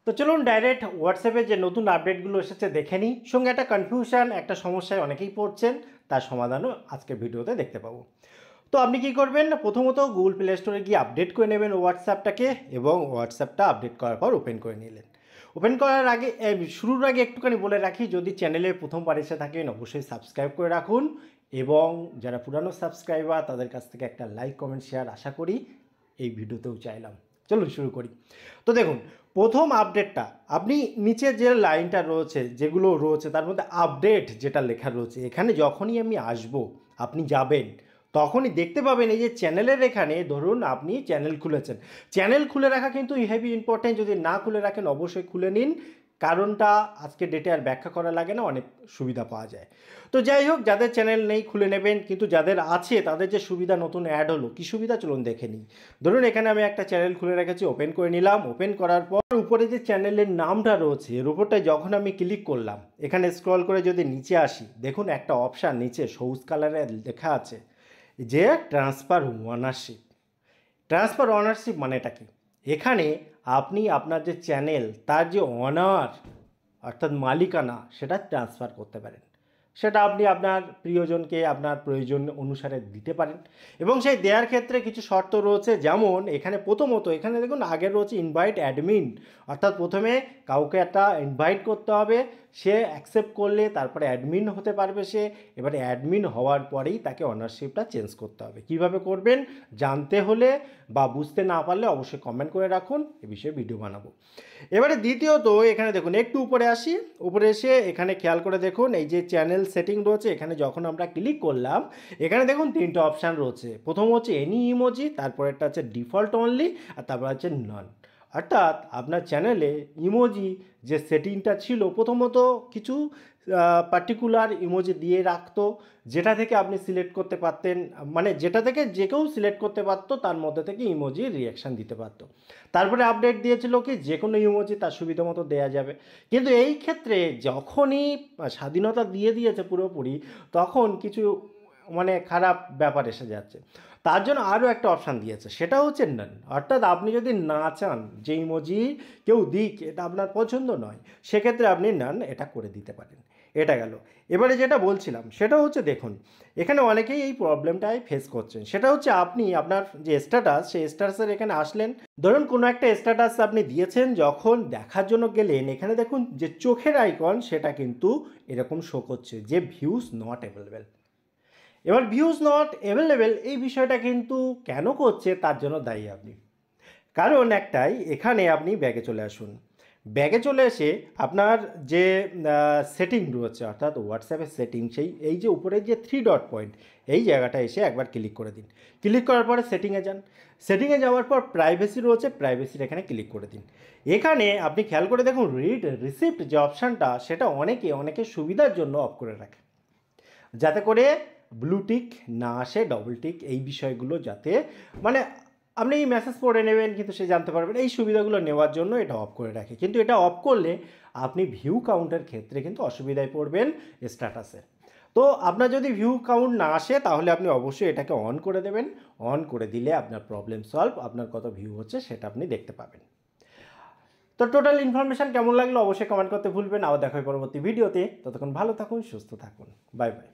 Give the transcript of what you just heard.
তো চলুন ডাইরেক্ট হোয়াটসঅ্যাপে যে নতুন আপডেটগুলো এসেছে দেখে নিই। সঙ্গে একটা কনফিউশন, একটা সমস্যায় অনেকেই পড়ছেন, তার সমাধানও আজকের ভিডিওতে দেখতে পাবো। তো আপনি কি করবেন, প্রথমত গুগল প্লে স্টোরে গিয়ে আপডেট করে নেবেন হোয়াটসঅ্যাপটাকে, এবং হোয়াটসঅ্যাপটা আপডেট করার পর ওপেন করে নিলেন। ওপেন করার আগে শুরুর আগে একটুখানি বলে রাখি, যদি চ্যানেলে প্রথমবার এসে থাকেন অবশ্যই সাবস্ক্রাইব করে রাখুন, এবং যারা পুরানো সাবস্ক্রাইবার তাদের কাছ থেকে একটা লাইক কমেন্ট শেয়ার আশা করি এই ভিডিওতেও চাইলাম। চলুন শুরু করি। তো দেখুন, প্রথম আপডেটটা আপনি নিচে যে লাইনটা রয়েছে, যেগুলো রয়েছে তার মধ্যে আপডেট যেটা লেখা রয়েছে, এখানে যখনই আমি আসব আপনি যাবেন তখনই দেখতে পাবেন এই যে চ্যানেলের এখানে, ধরুন আপনি চ্যানেল খুলেছেন, চ্যানেল খুলে রাখা কিন্তু হেভি ইম্পর্টেন্ট। যদি না খুলে রাখেন অবশ্যই খুলে নিন, কারণটা আজকে ডেটে আর ব্যাখ্যা করা লাগে না, অনেক সুবিধা পাওয়া যায়। তো যাই হোক, যাদের চ্যানেল নেই খুলে নেবেন, কিন্তু যাদের আছে তাদের যে সুবিধা নতুন অ্যাড হলো, কী সুবিধা চলুন দেখে নিই। ধরুন এখানে আমি একটা চ্যানেল খুলে রেখেছি, ওপেন করে নিলাম। ওপেন করার পর উপরে যে চ্যানেলের নামটা রয়েছে এর উপরটায় যখন আমি ক্লিক করলাম, এখানে স্ক্রল করে যদি নিচে আসি, দেখুন একটা অপশান নিচে সবুজ কালারে লেখা আছে যে ট্রান্সফার ওনারশিপ। ট্রান্সফার ওনারশিপ মানেটা কি? এখানে আপনি আপনার যে চ্যানেল তার যে অনার অর্থাৎ মালিকানা সেটা ট্রান্সফার করতে পারেন। সেটা আপনি আপনার প্রিয়জনকে আপনার প্রয়োজন অনুসারে দিতে পারেন, এবং সেই দেওয়ার ক্ষেত্রে কিছু শর্ত রয়েছে। যেমন এখানে প্রথমত এখানে দেখুন আগে রয়েছে ইনভাইট অ্যাডমিন, অর্থাৎ প্রথমে কাউকে একটা ইনভাইট করতে হবে, সে অ্যাকসেপ্ট করলে তারপরে অ্যাডমিন হতে পারবে সে। এবারে অ্যাডমিন হওয়ার পরেই তাকে অনারশিপটা চেঞ্জ করতে হবে। কিভাবে করবেন জানতে হলে বা বুঝতে না পারলে অবশ্যই কমেন্ট করে রাখুন, এ বিষয়ে ভিডিও বানাবো। এবারে দ্বিতীয়ত এখানে দেখুন একটু উপরে আসি, উপরে এসে এখানে খেয়াল করে দেখুন এই যে চ্যানেল সেটিং রয়েছে, এখানে যখন আমরা ক্লিক করলাম এখানে দেখুন তিনটে অপশান রয়েছে। প্রথম হচ্ছে এনি ইমোজি, তারপর একটা হচ্ছে ডিফল্ট অনলি, আর তারপর হচ্ছে নন। অর্থাৎ আপনার চ্যানেলে ইমোজি যে সেটিংটা ছিল, প্রথমত কিছু পার্টিকুলার ইমোজি দিয়ে রাখতো, যেটা থেকে আপনি সিলেক্ট করতে পারতেন, মানে যেটা থেকে যে কেউ সিলেক্ট করতে পারতো, তার মধ্যে থেকে ইমোজি রিয়াকশান দিতে পারতো। তারপরে আপডেট দিয়েছিল কি যে কোনো ইমোজি তার সুবিধা মতো দেওয়া যাবে। কিন্তু এই ক্ষেত্রে যখনই স্বাধীনতা দিয়ে দিয়েছে পুরোপুরি, তখন কিছু মানে খারাপ ব্যাপার এসে যাচ্ছে। তার জন্য আরও একটা অপশান দিয়েছে, সেটা হচ্ছে নান। অর্থাৎ আপনি যদি না চান যে ইমোজি কেউ দিক, এটা আপনার পছন্দ নয়, সেক্ষেত্রে আপনি নান এটা করে দিতে পারেন। এটা গেল। এবারে যেটা বলছিলাম সেটা হচ্ছে দেখুন, এখানে অনেকেই এই প্রবলেমটাই ফেস করছেন। সেটা হচ্ছে আপনি আপনার যে স্ট্যাটাস, সেই স্ট্যাটাসের এখানে আসলেন, ধরুন কোনো একটা স্ট্যাটাস আপনি দিয়েছেন, যখন দেখার জন্য গেলেন এখানে দেখুন যে চোখের আইকন সেটা কিন্তু এরকম শো করছে যে ভিউজ নট অ্যাভেলেবেল। এবার ভিউজ নট অ্যাভেলেবেল এই বিষয়টা কিন্তু কেন করছে তার জন্য দায়ী আপনি। কারণ একটাই, এখানে আপনি ব্যাগে চলে আসুন। ব্যাগে চলে এসে আপনার যে সেটিং রয়েছে অর্থাৎ হোয়াটসঅ্যাপের সেটিং, সেই এই যে উপরে যে 3 ডট পয়েন্ট, এই জায়গাটা এসে একবার ক্লিক করে দিন। ক্লিক করার পরে সেটিংয়ে যান। সেটিংয়ে যাওয়ার পর প্রাইভেসি রয়েছে, প্রাইভেসির এখানে ক্লিক করে দিন। এখানে আপনি খেয়াল করে দেখুন রিড রিসিপ্ট যে অপশানটা, সেটা অনেকের সুবিধার জন্য অফ করে রাখে, যাতে করে ব্লু টিক না আসে, ডবল টিক, এই বিষয়গুলো যাতে মানে আপনি এই মেসেজ পড়ে নেবেন কিন্তু সে জানতে পারবেন, এই সুবিধাগুলো নেওয়ার জন্য এটা অফ করে রাখে। কিন্তু এটা অফ করলে আপনি ভিউ কাউন্টের ক্ষেত্রে কিন্তু অসুবিধায় পড়বেন স্ট্যাটাসে। তো আপনার যদি ভিউ কাউন্ট না আসে তাহলে আপনি অবশ্যই এটাকে অন করে দেবেন। অন করে দিলে আপনার প্রবলেম সলভ, আপনার কত ভিউ হচ্ছে সেটা আপনি দেখতে পাবেন। তো টোটাল ইনফরমেশান কেমন লাগলো অবশ্যই কমেন্ট করতে ভুলবেন। আবার দেখা হয় পরবর্তী ভিডিওতে। ততক্ষণ ভালো থাকুন, সুস্থ থাকুন, বাই বাই।